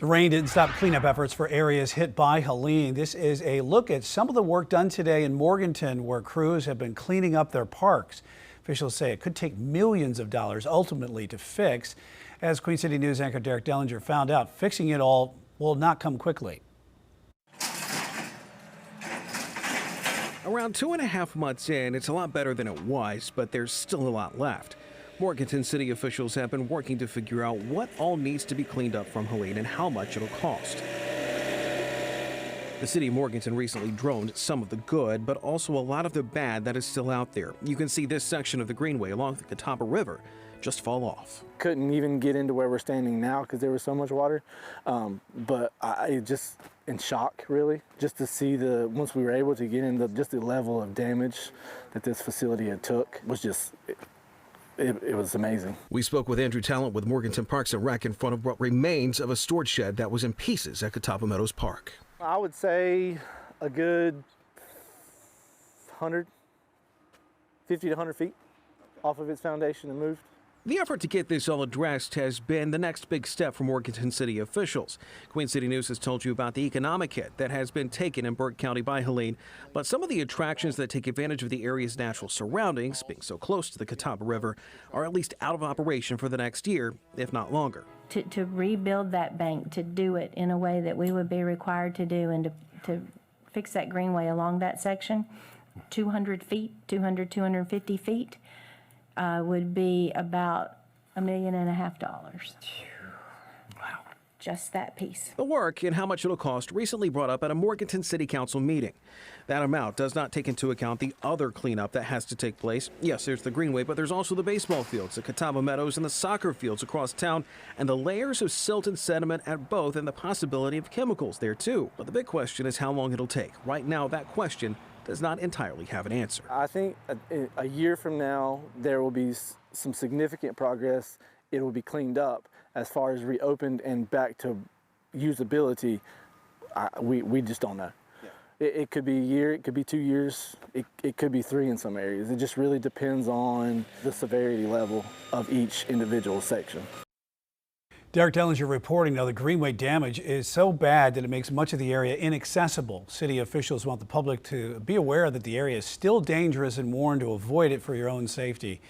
The rain didn't stop cleanup efforts for areas hit by Helene. This is a look at some of the work done today in Morganton, where crews have been cleaning up their parks. Officials say it could take millions of dollars ultimately to fix. As Queen City News anchor Derek Dellinger found out, fixing it all will not come quickly. Around 2.5 months in, it's a lot better than it was, but there's still a lot left. Morganton city officials have been working to figure out what all needs to be cleaned up from Helene and how much it'll cost. The city of Morganton recently droned some of the good, but also a lot of the bad that is still out there. You can see this section of the greenway along the Catawba River just fall off. Couldn't even get into where we're standing now because there was so much water, but I just in shock, really, just to see once we were able to get in just the level of damage that this facility had took was just it was amazing. We spoke with Andrew Talent with Morganton Parks and Rec in front of what remains of a storage shed that was in pieces at Catawba Meadows Park. I would say a good 50 to 100 feet off of its foundation and moved. The effort to get this all addressed has been the next big step for Morganton city officials. Queen City News has told you about the economic hit that has been taken in Burke County by Helene, but some of the attractions that take advantage of the area's natural surroundings, being so close to the Catawba River, are at least out of operation for the next year, if not longer. To rebuild that bank, to do it in a way that we would be required to do, and to fix that greenway along that section, 200 feet, 250 feet, would be about $1.5 million. Wow. Just that piece. The work and how much it'll cost recently brought up at a Morganton City Council meeting. That amount does not take into account the other cleanup that has to take place. Yes, there's the greenway, but there's also the baseball fields, the Catawba Meadows, and the soccer fields across town, and the layers of silt and sediment at both, and the possibility of chemicals there too. But the big question is how long it'll take. Right now, that question does not entirely have an answer. I think a year from now, there will be some significant progress. It will be cleaned up. As far as reopened and back to usability, we just don't know. Yeah. It could be a year, it could be 2 years, it could be 3 in some areas. It just really depends on the severity level of each individual section. Derek Dellinger reporting. Now, the greenway damage is so bad that it makes much of the area inaccessible. City officials want the public to be aware that the area is still dangerous and warn to avoid it for your own safety.